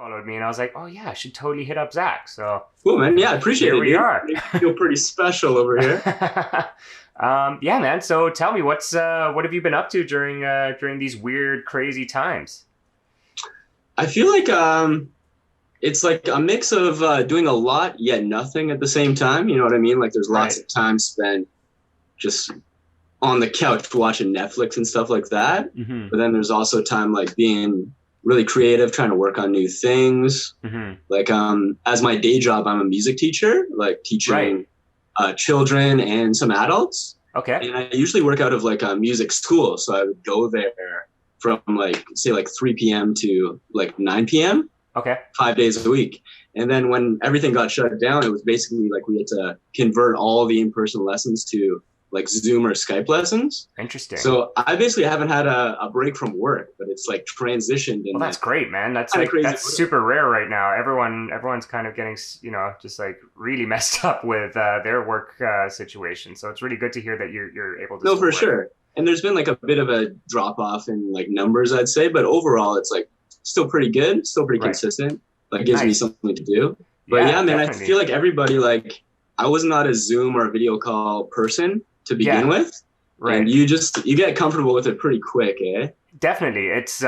followed me, and I was like, oh yeah, I should totally hit up Zach. So Cool, man. Yeah, I appreciate here it, we dude. are. I feel pretty special over here. Yeah, man. So tell me, what have you been up to during these weird, crazy times? I feel like it's like a mix of doing a lot yet nothing at the same time. You know what I mean? Like there's lots Right. of time spent just on the couch watching Netflix and stuff like that. Mm-hmm. But then there's also time like being really creative, trying to work on new things. Mm-hmm. Like as my day job, I'm a music teacher, like Right. teaching children and some adults. Okay. And I usually work out of like a music school. So I would go there from like say like 3 p.m. to like 9 p.m. Okay. 5 days a week. And then when everything got shut down, it was basically like we had to convert all the in-person lessons to like Zoom or Skype lessons. Interesting. So I basically haven't had a break from work, but it's like transitioned Well, and that's like great, man. That's kind of like crazy. that's super rare right now. Everyone's kind of getting, just like really messed up with their work situation. So it's really good to hear that you're able to No, still for work. sure. And there's been like a bit of a drop off in like numbers, I'd say, but overall it's like still pretty good, still pretty Right. consistent. Like gives me Nice. something to do. But Yeah, yeah, man, I definitely. feel like everybody like I was not a Zoom or a video call person to begin Yeah. with. Right. And you get comfortable with it pretty quick, eh? Definitely. It's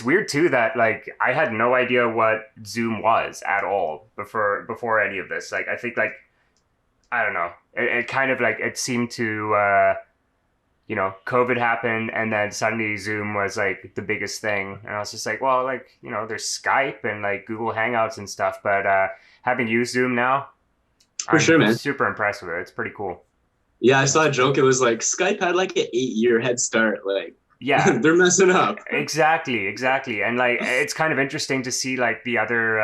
weird too that like I had no idea what Zoom was at all before any of this. Like I think like I don't know. It kind of like it seemed to COVID happened and then suddenly Zoom was like the biggest thing. And I was just like, well, like, there's Skype and like Google Hangouts and stuff, but having used Zoom now, For I'm sure, man. super impressed with it. It's pretty cool. Yeah, I saw a joke. It was like Skype had like an 8 year head start. Like Yeah, they're messing up. exactly. And like it's kind of interesting to see like the other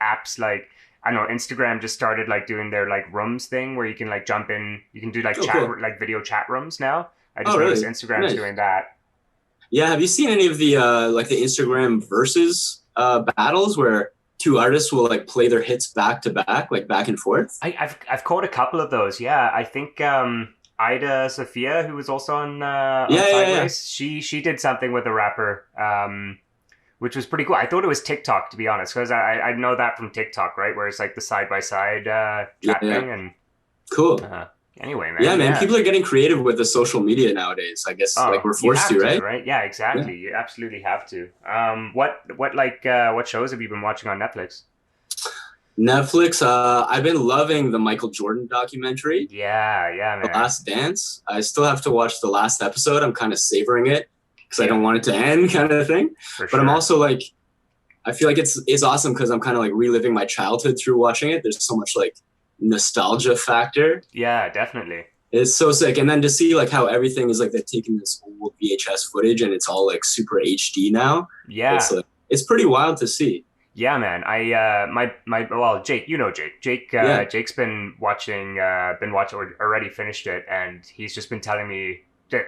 apps like I don't know, Instagram just started like doing their like rooms thing where you can like jump in, you can do like Oh, chat cool. like video chat rooms now. I just Oh, noticed really? Instagram's Nice. doing that. Yeah, have you seen any of the like the Instagram versus battles where two artists will like play their hits back to back, like back and forth? I've caught a couple of those. Yeah, I think Ida Sophia, who was also on Yeah, yeah, yeah. Sideways, she did something with a rapper, which was pretty cool. I thought it was TikTok to be honest, because I know that from TikTok, right, where it's like the side by side Yeah, chat yeah. thing. And Cool. anyway, Yeah, man, man. yeah. People are getting creative with the social media nowadays. I guess like Oh, we're you forced have to, to, right? right? Yeah, Yeah. exactly. You absolutely have to. What shows have you been watching on Netflix? Netflix, I've been loving the Michael Jordan documentary, Yeah, The man, Last Dance. I still have to watch the last episode. I'm kind of savoring it because I yeah, don't want it to end, kind of thing. for But I'm sure. also like, I feel like it's awesome because I'm kind of like reliving my childhood through watching it. There's so much like nostalgia factor. Yeah, definitely. It's so sick. And then to see like how everything is like they're taking this old VHS footage and it's all like super HD now. It's Yeah. like it's pretty wild to see. Yeah, man. My well, Jake, you know Jake. Yeah. Jake's been watching or already finished it, and he's just been telling me,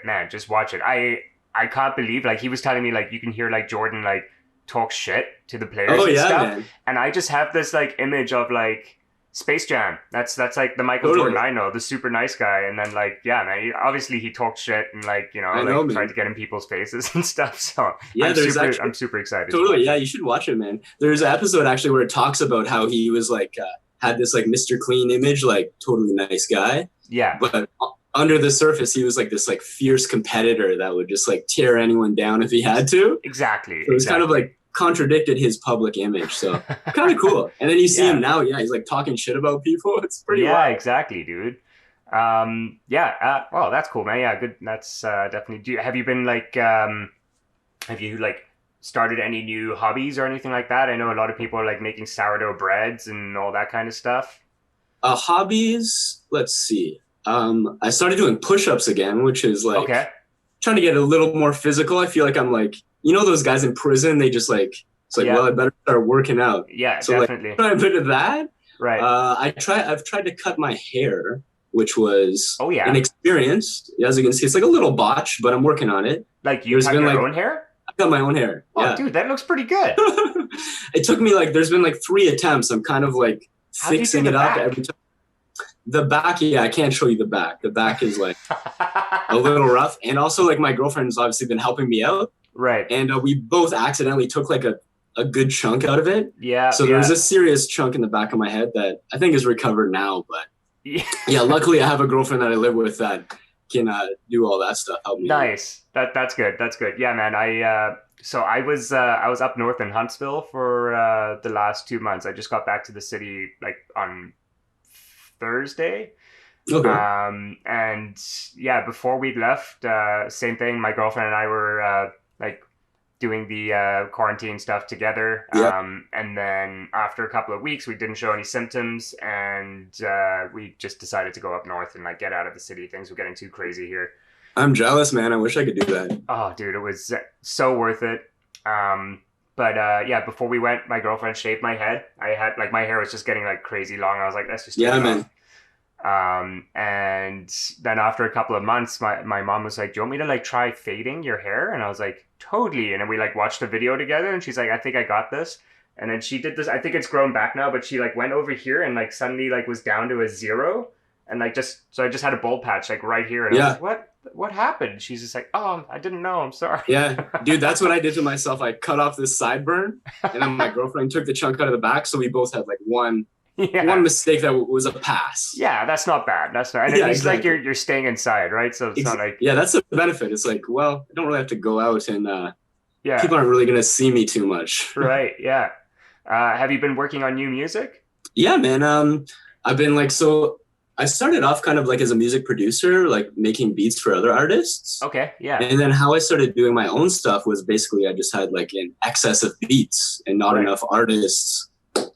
Man, just watch it. I can't believe like he was telling me like you can hear like Jordan like talk shit to the players Oh and yeah, stuff, man. and I just have this like image of like Space Jam. That's like the Michael Jordan Totally. I know, the super nice guy, and then like yeah, man. Obviously he talked shit and like I know, like tried man. to get in people's faces and stuff. So Yeah, there's I'm actually super excited to totally. watch Yeah, it. you should watch it, man. There's an episode actually where it talks about how he was like had this like Mr. Clean image, like totally nice guy, Yeah. but under the surface he was like this like fierce competitor that would just like tear anyone down if he had to. Exactly, So it's kind of exactly. like contradicted his public image. So kind of cool. And then you see him Yeah, now, yeah, he's like talking shit about people. It's pretty yeah, wild. exactly, dude. Yeah. Well, that's cool, man. Yeah, good. That's definitely. Have you been like, have you like started any new hobbies or anything like that? I know a lot of people are like making sourdough breads and all that kind of stuff. Hobbies, let's see. I started doing push-ups again, which is like Okay. trying to get a little more physical. I feel like I'm like, you know, those guys in prison, they just like, it's like, Yeah. well, I better start working out. Yeah, So like definitely. try a bit of that. Right. I've tried to cut my hair, which was Oh an yeah. experience. As you can see, it's like a little botch, but I'm working on it. Like you There's cut been your like, own hair? I cut my own hair. Oh, Yeah. dude, that looks pretty good. It took me like, there's been like 3 attempts. I'm kind of like How do you do fixing the it up back? every time. The back, yeah, I can't show you the back. The back is like a little rough. And also like my girlfriend's obviously been helping me out. Right. And we both accidentally took like a good chunk out of it. Yeah. So there was a serious chunk in the back of my head that I think is recovered now. But yeah, luckily I have a girlfriend that I live with that can do all that stuff. Help me. Nice. That's good. That's good. Yeah, man. I was up north in Huntsville for the last 2 months. I just got back to the city like on Thursday. Okay. And yeah, before we left, same thing. My girlfriend and I were like doing the quarantine stuff together. Yeah. And then after a couple of weeks, we didn't show any symptoms, and we just decided to go up north and like get out of the city. Things were getting too crazy here. I'm jealous, man. I wish I could do that. Oh, dude, it was so worth it. But yeah, before we went, my girlfriend shaved my head. I had like my hair was just getting like crazy long. I was like, let's just take it man. off. And then after a couple of months, my mom was like, do you want me to like try fading your hair? And I was like, totally. And then we like watched a video together, and she's like, I think I got this. And then she did this. I think it's grown back now, but she like went over here and like suddenly like was down to a 0. And like so I just had a bald patch like right here. And I was like, what happened? She's just like, oh, I didn't know. I'm sorry. Yeah, dude, that's what I did to myself. I cut off this sideburn, and then my girlfriend took the chunk out of the back. So we both had like one mistake that was a pass. Yeah, that's not bad. That's not. And at least like you're staying inside, right? So it's not like. Yeah, that's the benefit. It's like, well, I don't really have to go out, and people aren't really gonna see me too much. Right. Yeah. Have you been working on new music? Yeah, man. I've been like I started off kind of like as a music producer, like making beats for other artists. Okay, yeah. And then how I started doing my own stuff was basically I just had like an excess of beats and not enough artists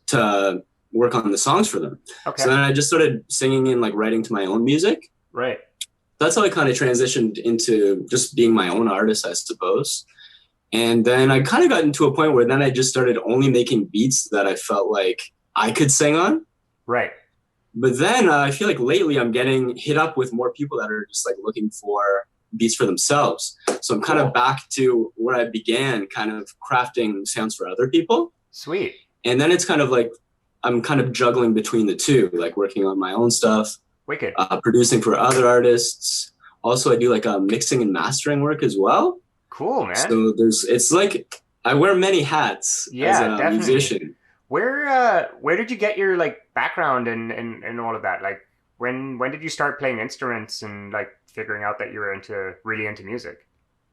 to work on the songs for them. Okay. So then I just started singing and like writing to my own music. Right. That's how I kind of transitioned into just being my own artist, I suppose. And then I kind of got into a point where then I just started only making beats that I felt like I could sing on. Right. But then I feel like lately I'm getting hit up with more people that are just like looking for beats for themselves. So I'm kind of back to where I began, kind of crafting sounds for other people. Sweet. And then it's kind of like I'm kind of juggling between the two, like working on my own stuff, wicked, producing for other artists. Also, I do like mixing and mastering work as well. Cool, man. So it's like I wear many hats as a musician. Where did you get your like background and all of that? Like when did you start playing instruments and like figuring out that you were really into music?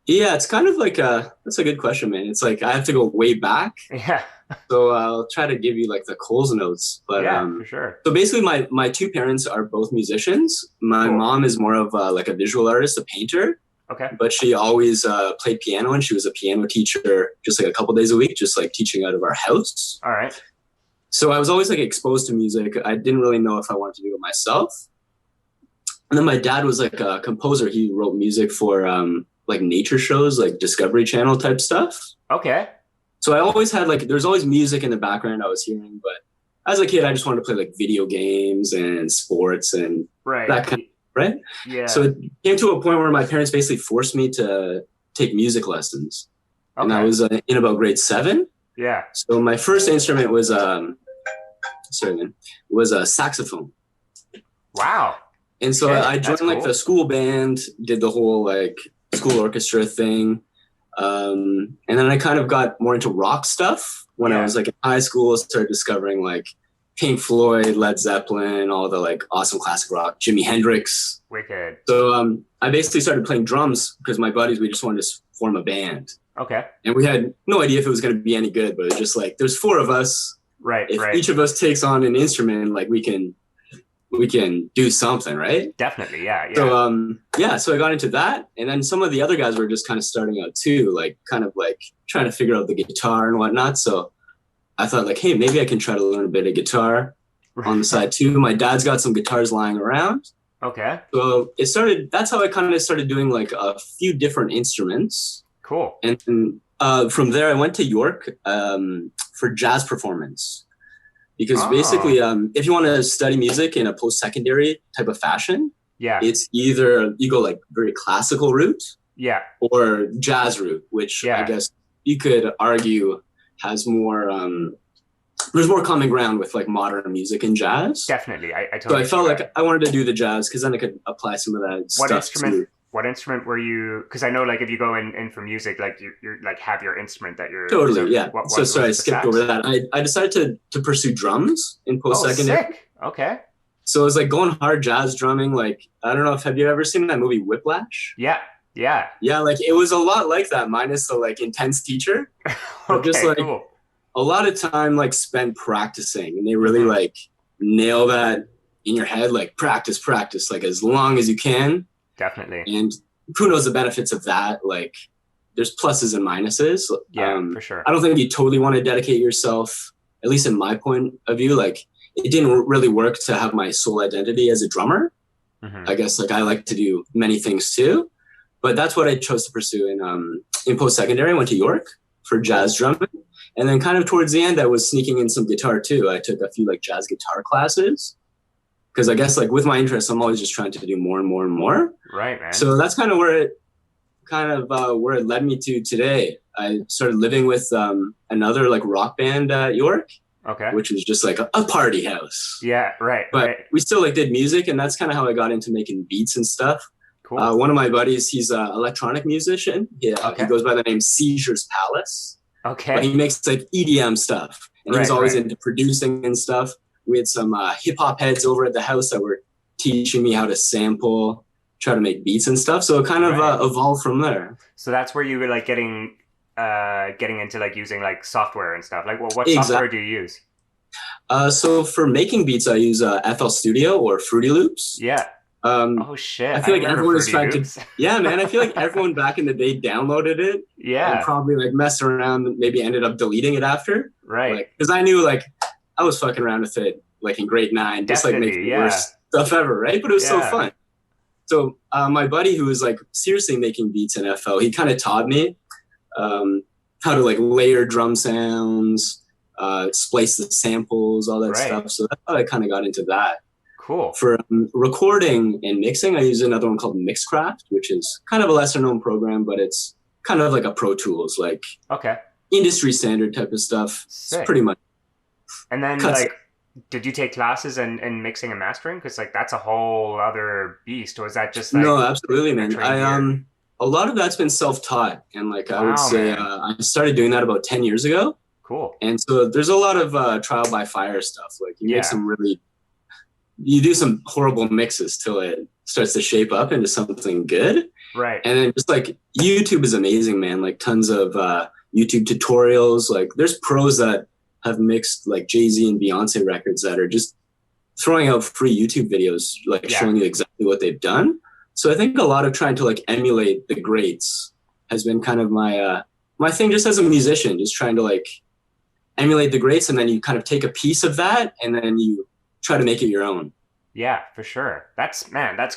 Yeah, it's kind of like that's a good question, man. It's like I have to go way back. Yeah. So I'll try to give you like the Coles notes. But yeah, for sure. So basically my two parents are both musicians. My mom is more of like a visual artist, a painter. Okay. But she always played piano, and she was a piano teacher just like a couple days a week, just like teaching out of our house. All right. So I was always like exposed to music. I didn't really know if I wanted to do it myself. And then my dad was like a composer. He wrote music for like nature shows, like Discovery Channel type stuff. Okay. So I always had like, there's always music in the background I was hearing, but as a kid, I just wanted to play like video games and sports and that kind of, right? Yeah. So it came to a point where my parents basically forced me to take music lessons. Okay. And I was in about grade 7. Yeah. So my first instrument was a saxophone. Wow. And so I joined like the school band, did the whole like school orchestra thing. And then I kind of got more into rock stuff when I was like in high school. Started discovering like Pink Floyd, Led Zeppelin, all the like awesome classic rock, Jimi Hendrix. Wicked. So I basically started playing drums because my buddies, we just wanted to form a band. Okay. And we had no idea if it was going to be any good, but it's just like there's 4 of us. Right. If each of us takes on an instrument, like we can do something, right? Definitely, yeah. So I got into that, and then some of the other guys were just kind of starting out too, like kind of like trying to figure out the guitar and whatnot. So I thought like, hey, maybe I can try to learn a bit of guitar on the side too. My dad's got some guitars lying around. Okay. So that's how I kind of started doing like a few different instruments. Cool. And from there, I went to York for jazz performance. Because basically, if you want to study music in a post-secondary type of fashion, it's either you go like very classical route, or jazz route, which I guess you could argue has more. There's more common ground with like modern music and jazz. Definitely, I totally. So I felt like I wanted to do the jazz because then I could apply some of that. What instrument? what instrument were you? Because I know like if you go in for music, like you're like have your instrument that you're Totally, yeah. So what sorry, was I it, the skipped sax? over that. I decided to pursue drums in Oh, post-secondary. sick. Okay. So it was like going hard jazz drumming. Like, I don't know if have you ever seen that movie Whiplash? Yeah. Yeah. Yeah, like it was a lot like that, minus the like intense teacher, but just Okay. like Cool. a lot of time like spent practicing, and they really Mm-hmm. like nail that in your head, like practice, like as long as you can. Definitely. And who knows the benefits of that? Like, there's pluses and minuses. Yeah, for sure. I don't think you totally want to dedicate yourself, at least in my point of view. Like, it didn't really work to have my sole identity as a drummer. Mm-hmm. I guess like I like to do many things too, but that's what I chose to pursue in post secondary. I went to York for jazz drumming, and then kind of towards the end, I was sneaking in some guitar too. I took a few like jazz guitar classes because I guess like with my interests, I'm always just trying to do more and more and more. Right, man. So that's kind of where it led me to today. I started living with another like rock band at York. Okay. Which was just like a party house. Yeah, right. But right. we still like did music, and that's kind of how I got into making beats and stuff. Cool. One of my buddies, he's an electronic musician. He goes by the name Seizures Palace. Okay. But he makes like EDM stuff, and he was always into producing and stuff. We had some hip hop heads over at the house that were teaching me how to sample, try to make beats and stuff. So it kind of evolved from there. So that's where you were like getting into like using like software and stuff. Like, well, what software do you use? So for making beats, I use FL Studio or Fruity Loops. Yeah. Oh shit! I feel like everyone is trying to. Yeah, man. I feel like everyone back in the day downloaded it. Yeah. And probably like messed around, maybe ended up deleting it after. Right. Because I knew like I was fucking around with it like in grade 9, just like making the worst stuff ever, right? But it was so fun. So my buddy who was like seriously making beats in FL, he kind of taught me how to like layer drum sounds, splice the samples, all that stuff. So that's how I kind of got into that. Cool. For recording and mixing, I use another one called Mixcraft, which is kind of a lesser known program, but it's kind of like a Pro Tools, like industry standard type of stuff. Sick. It's pretty much. And then like, did you take classes in mixing and mastering? Because like that's a whole other beast. Or is that just like no, absolutely, man. A lot of that's been self-taught, and like I would say, I started doing that about 10 years ago. Cool. And so there's a lot of trial by fire stuff. Like you make you do some horrible mixes till it starts to shape up into something good. Right. And then just like YouTube is amazing, man. Like tons of YouTube tutorials. Like there's pros that have mixed like Jay-Z and Beyonce records that are just throwing out free YouTube videos, like showing you exactly what they've done. So I think a lot of trying to like emulate the greats has been kind of my thing just as a musician, just trying to like emulate the greats, and then you kind of take a piece of that and then you try to make it your own. Yeah, for sure. That's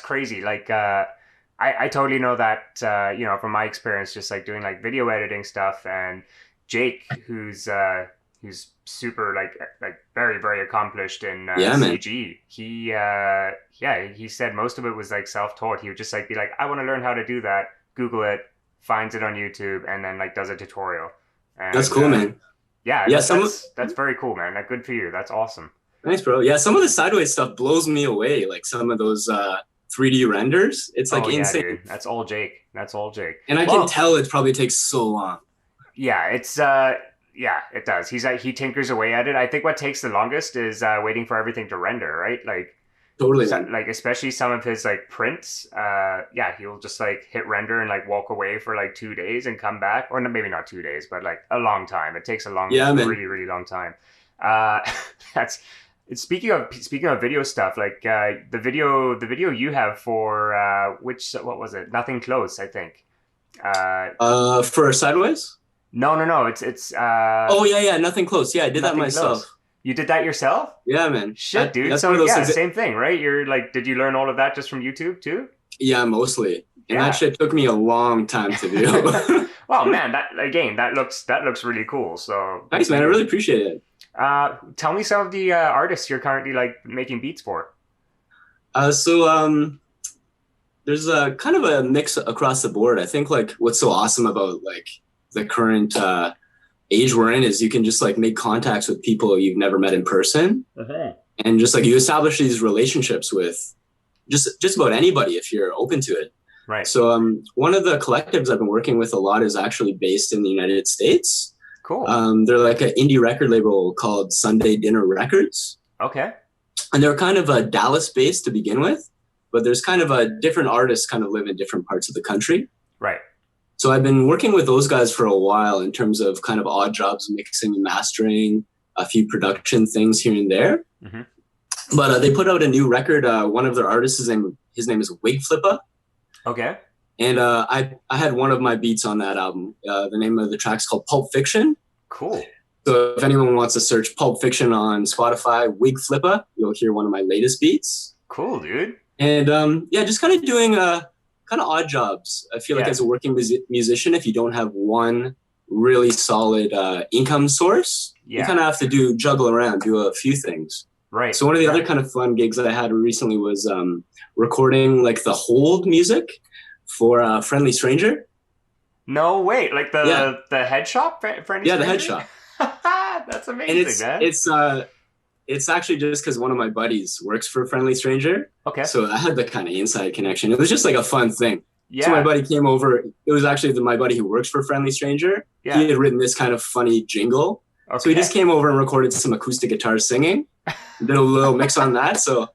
crazy. Like, I totally know that, from my experience, just like doing like video editing stuff, and Jake, who's super like very, very accomplished in CG. He said most of it was like self-taught. He would just like be like, I want to learn how to do that. Google it, finds it on YouTube, and then like does a tutorial. And, that's cool, man. Yeah, that's very cool, man. Like, good for you. That's awesome. Thanks, bro. Yeah, some of the sideways stuff blows me away. Like some of those 3D renders, it's like insane. Dude. That's all Jake. And I can tell it probably takes so long. Yeah, it's it does. He tinkers away at it. I think what takes the longest is waiting for everything to render, right? Like totally. Like especially some of his like prints. He'll just like hit render and like walk away for like 2 days and come back, or maybe not 2 days, but like a long time. It takes a really, really long time. Speaking of video stuff, like the video you have for what was it? Nothing Close, I think. For Sideways? No. It's oh yeah, Nothing Close. Yeah, I did that myself. Close. You did that yourself? Yeah, man. Shit, dude. So same thing, right? You're like, did you learn all of that just from YouTube too? Yeah, mostly. And that shit took me a long time to do. Well, man, that looks really cool. So thanks, man. I really appreciate it. Tell me some of the artists you're currently like making beats for. So there's a kind of a mix across the board. I think like what's so awesome about like the current age we're in is you can just like make contacts with people you've never met in person, and just like you establish these relationships with just about anybody if you're open to it. Right. So one of the collectives I've been working with a lot is actually based in the United States. Cool. They're like an indie record label called Sunday Dinner Records. Okay. And they're kind of a Dallas based to begin with, but there's kind of a different artists kind of live in different parts of the country. Right. So I've been working with those guys for a while in terms of kind of odd jobs, mixing and mastering, a few production things here and there. Mm-hmm. But they put out a new record. One of their artists, his name is Wig Flippa. Okay. And I had one of my beats on that album. The name of the track's called Pulp Fiction. Cool. So if anyone wants to search Pulp Fiction on Spotify, Wig Flippa, you'll hear one of my latest beats. Cool, dude. And just kind of doing kind of odd jobs. I feel like as a working musician, if you don't have one really solid income source, you kind of have to juggle around, do a few things. Right. So one of the other kind of fun gigs that I had recently was recording like the hold music for Friendly Stranger. No, wait, like the head shop, Friendly Stranger? Yeah, the head shop. That's amazing, man. It's actually just because one of my buddies works for Friendly Stranger. Okay. So I had the kind of inside connection. It was just like a fun thing. Yeah. So my buddy came over. It was actually my buddy who works for Friendly Stranger. Yeah. He had written this kind of funny jingle. Okay. So he just came over and recorded some acoustic guitar singing. Did a little mix on that. So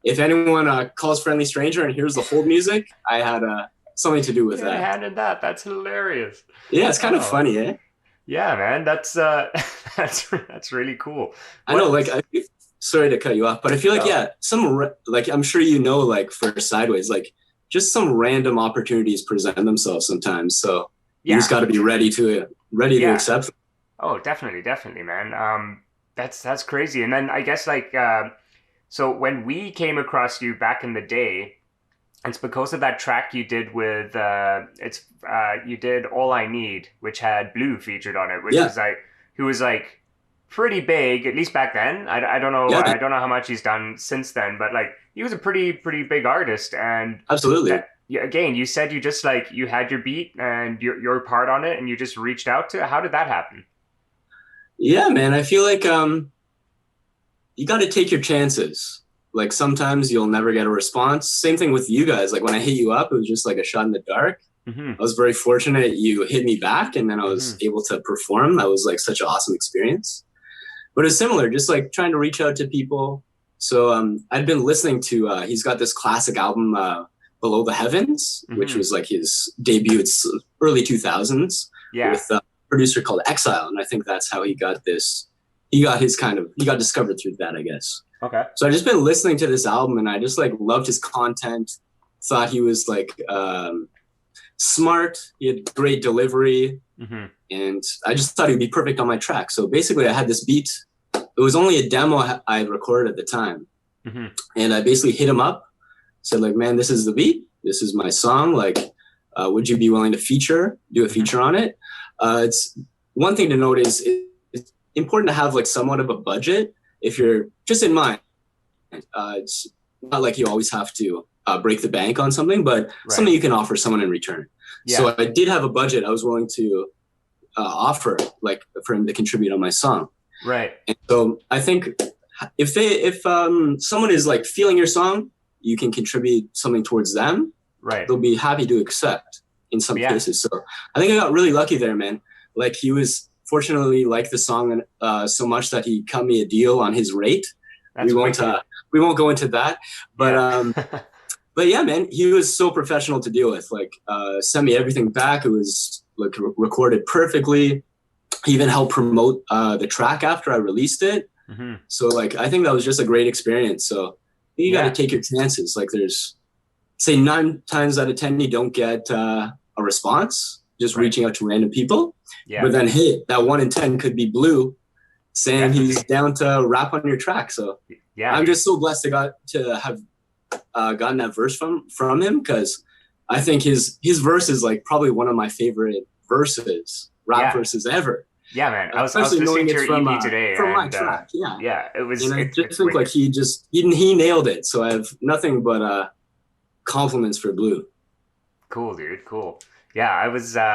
if anyone calls Friendly Stranger and hears the hold music, I had something to do with that. Hand in that. That's hilarious. Yeah, it's kind of funny, eh? Yeah, man. That's really cool. I know, like, sorry to cut you off, but I feel like, like, I'm sure you know, like, for Sideways, like, just some random opportunities present themselves sometimes. So you just got to be ready to accept them. Oh, definitely, man. That's crazy. And then I guess, like, so when we came across you back in the day, it's because of that track you did with you did All I Need, which had Blue featured on it, which is like, who was like pretty big, at least back then. I don't know. I don't know how much he's done since then, but like he was a pretty big artist. And absolutely. Again, you said you just like you had your beat and your part on it, and you just reached out to. How did that happen? Yeah, man. I feel like you got to take your chances. Like sometimes you'll never get a response. Same thing with you guys. Like when I hit you up, it was just like a shot in the dark. Mm-hmm. I was very fortunate you hit me back and then I was able to perform. That was like such an awesome experience. But it's similar, just like trying to reach out to people. So I'd been listening to, he's got this classic album, Below the Heavens, which was like his debut. It's early 2000s with a producer called Exile. And I think that's how he got this. He got discovered through that, I guess. Okay. So I just been listening to this album and I just like loved his content. Thought he was like smart. He had great delivery, and I just thought he'd be perfect on my track. So basically, I had this beat. It was only a demo I had recorded at the time, and I basically hit him up, said like, "Man, this is the beat. This is my song. Like, would you be willing to do a feature on it?" It's one thing to note is it's important to have like somewhat of a budget. If you're just in mind, it's not like you always have to break the bank on something, but something you can offer someone in return. Yeah. So I did have a budget. I was willing to offer like for him to contribute on my song. Right. And so I think if someone is like feeling your song, you can contribute something towards them. Right. They'll be happy to accept in some cases. So I think I got really lucky there, man. Like he was fortunately liked the song so much that he cut me a deal on his rate. We won't go into that, but but yeah, man, he was so professional to deal with. Like sent me everything back. It was like recorded perfectly. He even helped promote the track after I released it. So like I think that was just a great experience. So you got to take your chances. Like there's say 9 times out of 10 you don't get a response. Just reaching out to random people. Yeah. But then, hey, that 1 in 10 could be Blue saying he's down to rap on your track. So I'm just so blessed to have gotten that verse from him because I think his verse is like probably one of my favorite rap verses ever. Yeah, man. I was listening to your EP today. From my track, Yeah, it was. And I just think like he nailed it. So I have nothing but compliments for Blue. Cool, dude. Cool. Yeah, I was like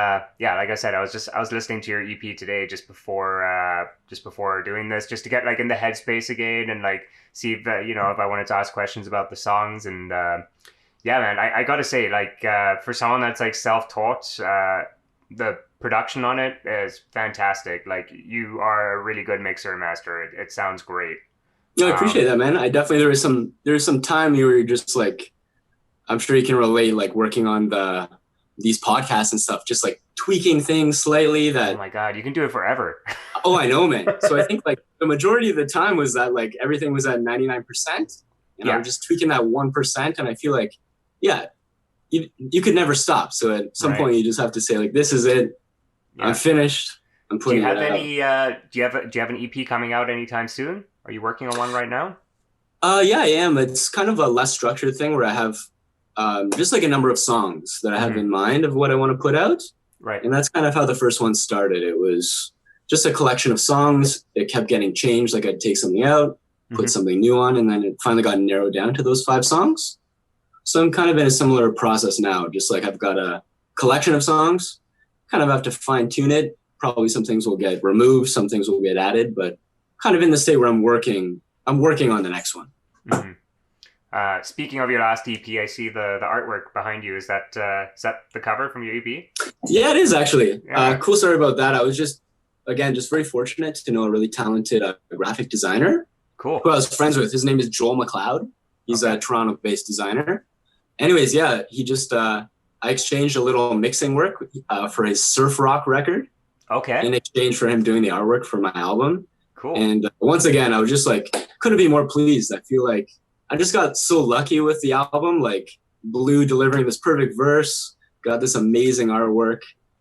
I said, I was listening to your EP today just before doing this, just to get like in the headspace again and like see if if I wanted to ask questions about the songs. And Yeah, man, I gotta say, like, for someone that's like self-taught, the production on it is fantastic. Like, you are a really good mixer and master. It sounds great. No, I appreciate Um, that, man. I definitely there was some time you were just like, I'm sure you can relate, like working on these podcasts and stuff, just like tweaking things slightly oh that. my God, you can do it forever. Oh, I know, man. So I think like the majority of the time was that like everything was at 99%, and I Yeah, was just tweaking that 1%. And I feel like, yeah, you could never stop. So at some right. point you just have to say like, this is it. I'm Yeah. finished. I'm Do you putting it have out. any? Do you have an EP coming out anytime soon? Are you working on one right now? Yeah, I am. It's kind of a less structured thing where I have just like a number of songs that I have Hmm. in mind of what I want to put out. Right. And that's kind of how the first one started. It was just a collection of songs. It kept getting changed. Like I'd take something out, put Hmm. something new on, and then it finally got narrowed down to those 5 songs. So I'm kind of in a similar process now. Just like I've got a collection of songs, kind of have to fine tune it. Probably some things will get removed, some things will get added, but kind of in the state where I'm working. I'm working on the next one. Hmm. Speaking of your last EP, I see the artwork behind you. Is that the cover from your EP? Yeah, it is actually. Yeah. Cool story about that. I was just very fortunate to know a really talented graphic designer Cool. who I was friends with. His name is Joel McLeod. He's Okay. a Toronto-based designer. Anyways, yeah, I exchanged a little mixing work for his surf rock record Okay. in exchange for him doing the artwork for my album. Cool. And once again, I was just like, couldn't be more pleased. I feel like I just got so lucky with the album, like Blue delivering this perfect verse, got this amazing artwork.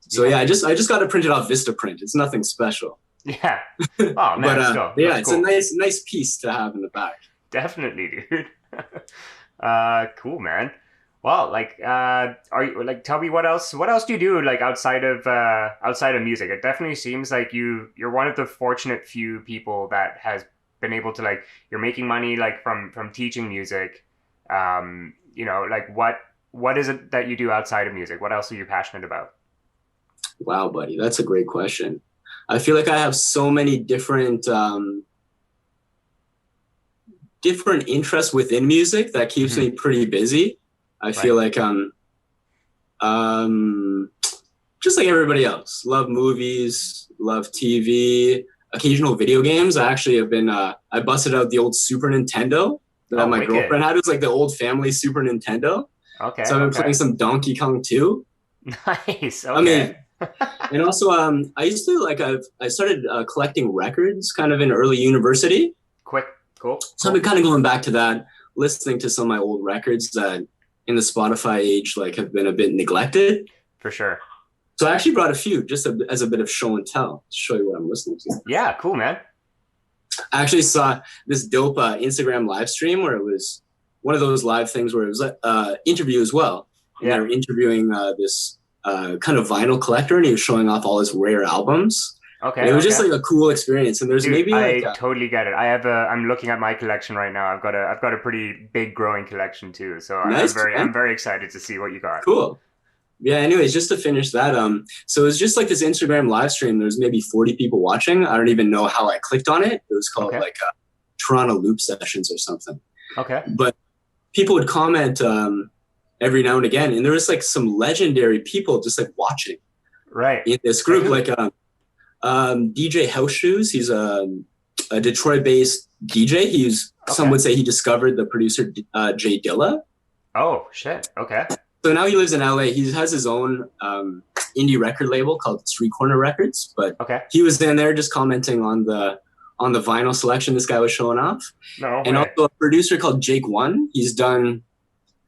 So yeah, I just got it printed off Vistaprint. It's nothing special. Yeah. Oh man, But still, yeah, that's it's a cool. nice piece to have in the back. Definitely, dude. Cool, man. Well, like, are you like? Tell me what else? What else do you do like outside of music? It definitely seems like you're one of the fortunate few people that has been able to like you're making money like from teaching music. Like what is it that you do outside of music? What else are you passionate about? Wow, buddy, that's a great question. I feel like I have so many different interests within music that keeps Hmm. me pretty busy. I Right. feel like um just like everybody else. Love movies, love TV, occasional video games. I actually have been I busted out the old Super Nintendo that Oh, my wicked. girlfriend had. It was like the old family Super Nintendo. Okay. So I've been Okay. playing some Donkey Kong 2. Nice. I Okay. mean, and also I used to like I started collecting records kind of in early university. Quick. Cool. So I've been Cool. kind of going back to that, listening to some of my old records that in the Spotify age like have been a bit neglected. For sure. So I actually brought a few just as a bit of show and tell to show you what I'm listening to. Yeah. Cool, man. I actually saw this dope Instagram live stream where it was one of those live things where it was interview as well. And they Yeah. were interviewing this kind of vinyl collector, and he was showing off all his rare albums. And Okay. it was just Okay. like a cool experience. And there's Dude, maybe like, I totally get it. I'm looking at my collection right now. I've got a pretty big growing collection too. So nice, I'm man. very excited to see what you got. Cool. Yeah, anyways, just to finish that, so it was just like this Instagram live stream. There was maybe 40 people watching. I don't even know how I clicked on it. It was called Okay. like Toronto Loop Sessions or something. Okay. But people would comment every now and again, and there was like some legendary people just like watching Right. in this Like group, who? like DJ House Shoes. He's a Detroit-based DJ. Some Okay. would say he discovered the producer Jay Dilla. Oh, shit. Okay. So now he lives in LA. He has his own indie record label called Street Corner Records. But Okay. he was in there just commenting on the vinyl selection this guy was showing off. No And way. also a producer called Jakeone. He's done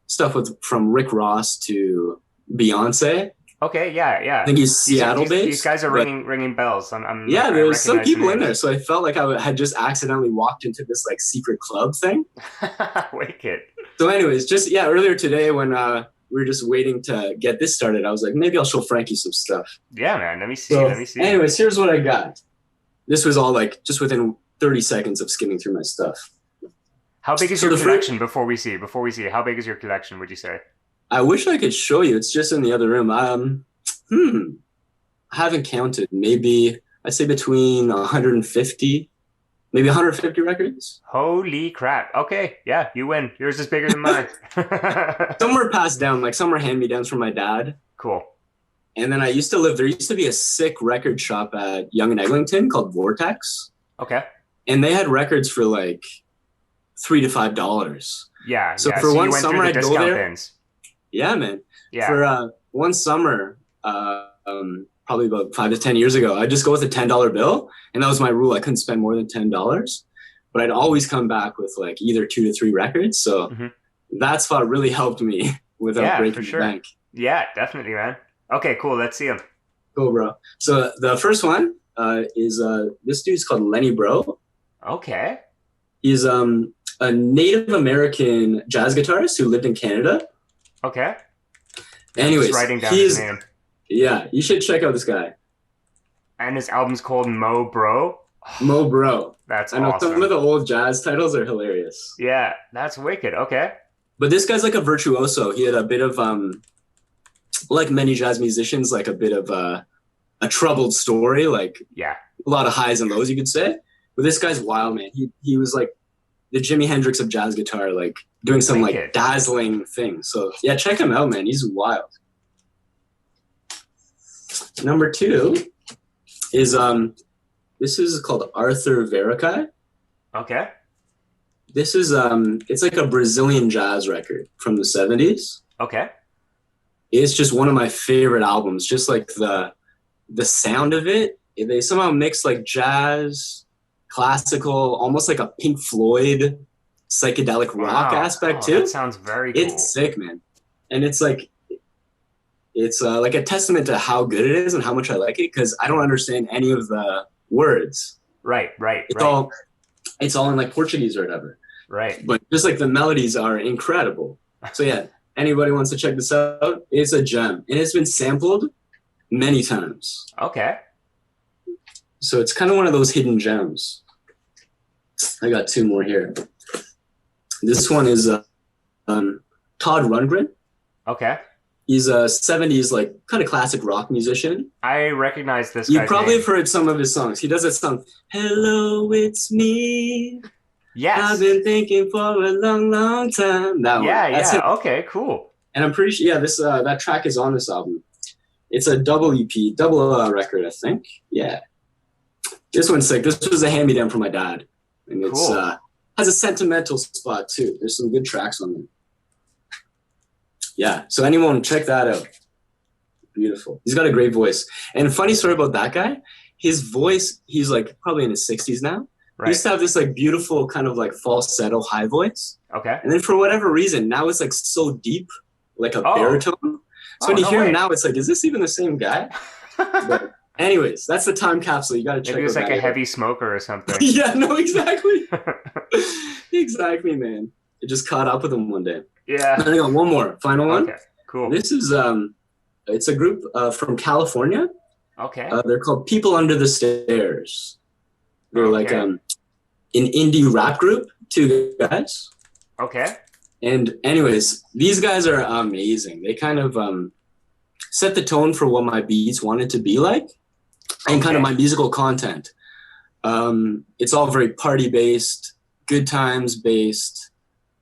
stuff from Rick Ross to Beyonce. Okay. Yeah. I Yeah. think he's Seattle These based. guys are But ringing bells. I'm yeah, like, I there was some recognize the people in there. names. So I felt like I had just accidentally walked into this like secret club thing. Wicked. So anyways, just yeah, earlier today when we were just waiting to get this started, I was like, maybe I'll show Frankie some stuff. Yeah, man. Let me see. So Let me see. anyways, here's what I got. This was all like just within 30 seconds of skimming through my stuff. How big is So your the collection before we see? How big is your collection, would you say? I wish I could show you. It's just in the other room. I haven't counted. Maybe I'd say between 150 maybe 150 records. Holy crap. Okay, yeah, you win. Yours is bigger than mine. Some were passed down, like some were hand-me-downs from my dad. Cool. And then I used to live, there used to be a sick record shop at Yonge and Eglinton called Vortex. Okay. And they had records for like $3 to $5. Yeah. So for one summer I'd go there. Bins. Yeah, man. Yeah. For one summer, probably about 5 to 10 years ago, I'd just go with a $10 bill. And that was my rule. I couldn't spend more than $10. But I'd always come back with like either 2 to 3 records. So that spot really helped me without breaking the bank. Yeah, definitely, man. Okay, cool. Let's see him. Cool, bro. So the first one is this dude's called Lenny Breau. Okay. He's a Native American jazz guitarist who lived in Canada. Okay. Anyways, just writing down his name. Yeah, you should check out this guy. And his album's called Mo Bro. Mo Bro. That's awesome. I know awesome. Some of the old jazz titles are hilarious. Yeah, that's wicked. Okay. But this guy's like a virtuoso. He had a bit of like many jazz musicians, like a bit of a troubled story, like a lot of highs and lows, you could say. But this guy's wild, man. He was like the Jimi Hendrix of jazz guitar, like doing some like dazzling things. So yeah, check him out, man. He's wild. Number 2 is this is called Arthur Verocai. Okay. This is it's like a Brazilian jazz record from the 70s. Okay. It's just one of my favorite albums. Just like the sound of it, they somehow mix like jazz, classical, almost like a Pink Floyd psychedelic rock aspect too. That sounds very cool. It's sick, man. And it's like like a testament to how good it is and how much I like it, because I don't understand any of the words. Right. It's all in like Portuguese or whatever. Right. But just like the melodies are incredible. So yeah, anybody wants to check this out, it's a gem. And it's been sampled many times. Okay. So it's kind of one of those hidden gems. I got 2 more here. This one is Todd Rundgren. Okay. He's a 70s like kind of classic rock musician. I recognize this You guy's probably name. have heard some of his songs. He does that song, "Hello, it's me. Yes. I've been thinking for a long, long time." That one. Yeah. Okay, cool. And I'm pretty sure, this that track is on this album. It's a double EP, double record, I think. Yeah. This one's sick. This was a hand-me-down from my dad. And it's has a sentimental spot too. There's some good tracks on there. Yeah, so anyone check that out. Beautiful. He's got a great voice. And funny story about that guy, his voice, he's like probably in his 60s now. Right. He used to have this like beautiful kind of like falsetto high voice. Okay. And then for whatever reason, now it's like so deep, like a baritone. So when you hear him now, it's like, is this even the same guy? But anyways, that's the time capsule. You got to check it out. Maybe it's like a heavy smoker or something. Yeah, no, exactly. Exactly, man. It just caught up with him one day. Yeah. And I got one more, final one. Okay, cool. This is it's a group from California. Okay. They're called People Under the Stairs. They're like an indie rap group, 2 guys. Okay. And anyways, these guys are amazing. They kind of set the tone for what my beats wanted to be like and kind of my musical content. It's all very party based, good times based,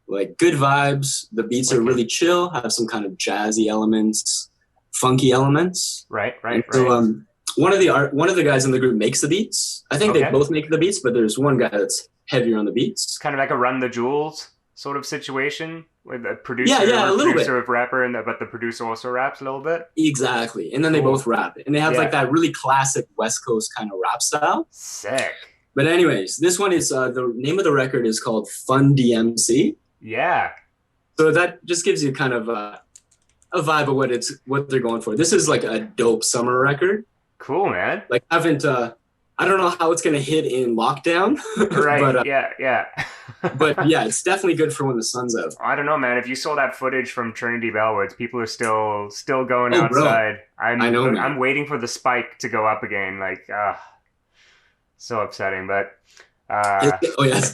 like good vibes. The beats are really chill, have some kind of jazzy elements, funky elements. Right. So one of the guys in the group makes the beats. I think they both make the beats, but there's one guy that's heavier on the beats. It's kind of like a Run the Jewels sort of situation with a producer, a little bit of rapper, but the producer also raps a little bit. Exactly, and then they both rap, and they have like that really classic West Coast kind of rap style. Sick. But anyways, this one is the name of the record is called Fun DMC. Yeah. So that just gives you kind of a vibe of what they're going for. This is like a dope summer record. Cool, man. Like I don't know how it's gonna hit in lockdown. Right. But, yeah. But yeah, it's definitely good for when the sun's out. I don't know, man. If you saw that footage from Trinity Bellwoods, people are still going outside. I know, man. I'm waiting for the spike to go up again. Like, so upsetting, but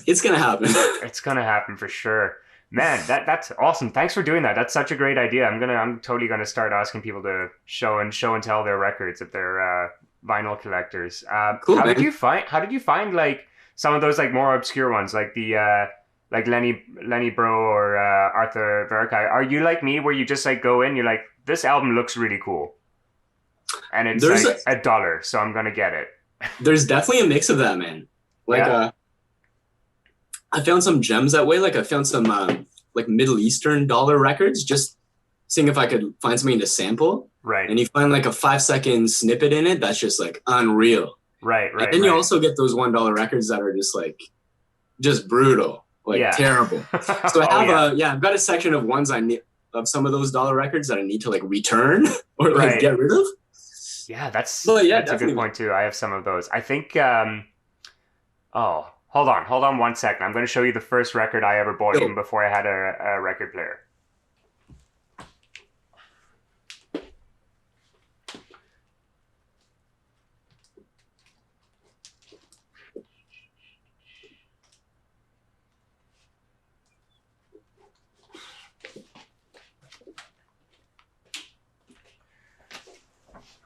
it's gonna happen. It's gonna happen for sure. Man, that's awesome. Thanks for doing that. That's such a great idea. I'm totally gonna start asking people to show and tell their records if they're vinyl collectors. Cool, how did you find like some of those like more obscure ones, like the like Lenny Breau or Erika. Are you like me, where you just like go in, you're like, this album looks really cool, and it's There's like $1, so I'm gonna get it. There's definitely a mix of that, man. Like, I found some gems that way. Like, I found some like Middle Eastern dollar records, just seeing if I could find something to sample. Right. And you find like a 5-second snippet in it that's just like unreal. Right. And then you also get those $1 records that are just like, just brutal, like terrible. So I have I've got a section of ones I need, of some of those dollar records that I need to like return or like get rid of. Yeah, that's a good point too. I have some of those. I think. Hold on 1 second. I'm going to show you the first record I ever bought, even before I had a record player.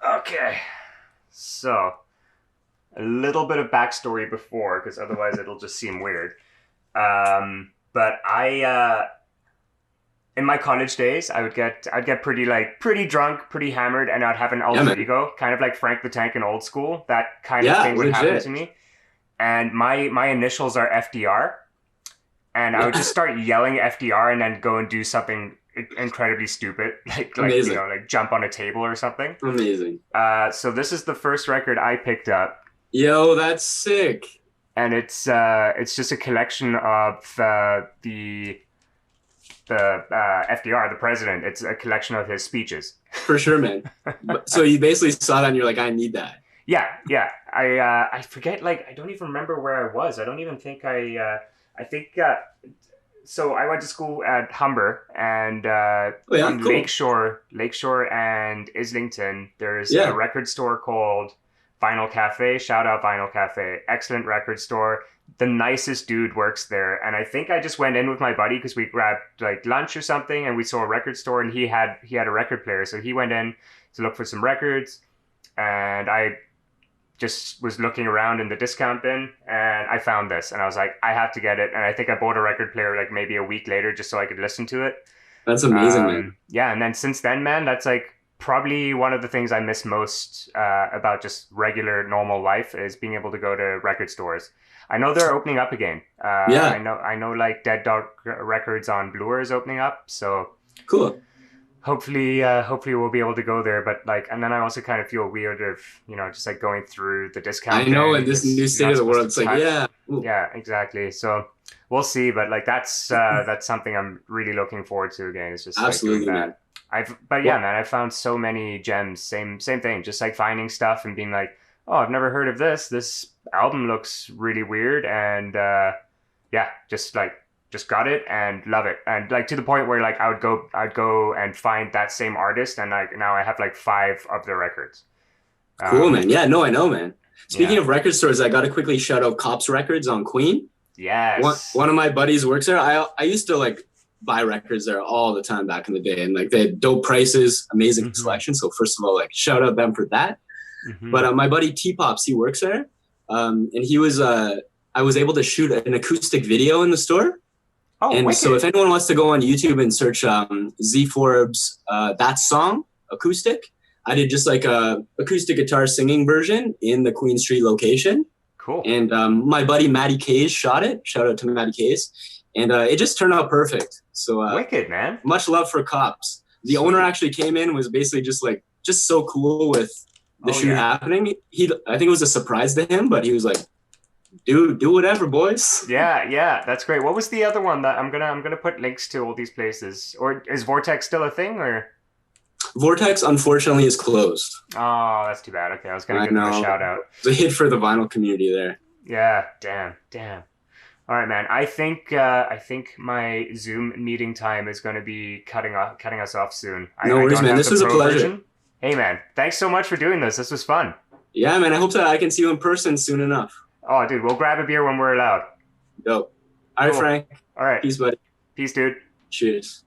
Okay, so a little bit of backstory before, because otherwise it'll just seem weird. But I, in my college days, I'd get pretty drunk, pretty hammered, and I'd have an alter ego, kind of like Frank the Tank in Old School. That kind of thing would happen to me. And my initials are FDR, and I would just start yelling FDR, and then go and do something incredibly stupid, like you know, like jump on a table or something. Amazing. So this is the first record I picked up. Yo, that's sick. And it's just a collection of the FDR, the president. It's a collection of his speeches. For sure, man. So you basically saw that and you're like, I need that. Yeah. I forget, like, I don't even remember where I was. I don't even think so I went to school at Humber, and on Lakeshore and Islington, there's a record store called Vinyl Cafe. Shout out Vinyl Cafe. Excellent record store. The nicest dude works there. And I think I just went in with my buddy because we grabbed like lunch or something, and we saw a record store, and he had a record player. So he went in to look for some records, and I just was looking around in the discount bin, and I found this, and I was like, I have to get it. And I think I bought a record player like maybe a week later just so I could listen to it. That's amazing, man. Yeah, and then since then, man, that's like probably one of the things I miss most about just regular normal life is being able to go to record stores. I know they're opening up again. I know like Dead Dog Records on Bluer is opening up, so cool. Hopefully we'll be able to go there. But like, and then I also kind of feel weird of, you know, just like going through the discount. I know, in this new state of the world, it's like, yeah, exactly. So we'll see. But like, that's something I'm really looking forward to again. It's just absolutely, like doing that. Man, I found so many gems. Same thing. Just like finding stuff and being like, oh, I've never heard of this. This album looks really weird, and just got it and love it. And like to the point where like I'd go and find that same artist, and like now I have like 5 of their records. Cool, man. Yeah, no, I know, man. Speaking of record stores, I got to quickly shout out Cops Records on Queen. Yes. One of my buddies works there. I used to like buy records there all the time back in the day, and like they had dope prices, amazing selection. So first of all, like shout out them for that. But my buddy T-Pops, he works there, and he was I was able to shoot an acoustic video in the store. Oh, and wicked. So if anyone wants to go on YouTube and search ZForbes That Song acoustic, I did just like a acoustic guitar singing version in the Queen Street location. Cool. And my buddy Matty Kays shot it. Shout out to Matty Kays. And it just turned out perfect. So wicked, man. Much love for Cops. The owner actually came in, was basically just so cool with the shoot happening. I think it was a surprise to him, but he was like, do whatever, boys. Yeah, that's great. What was the other one that I'm gonna put links to all these places? Or is Vortex still a thing, or? Vortex unfortunately is closed. Oh, that's too bad. Okay, I was gonna give them a shout out. It's a hit for the vinyl community there. Yeah, damn. All right, man. I think my Zoom meeting time is going to be cutting us off soon. No worries, man. This was a pleasure. Version. Hey, man. Thanks so much for doing this. This was fun. Yeah, man. I hope that I can see you in person soon enough. Oh, dude, we'll grab a beer when we're allowed. Dope. All right, Frank. All right. Peace, buddy. Peace, dude. Cheers.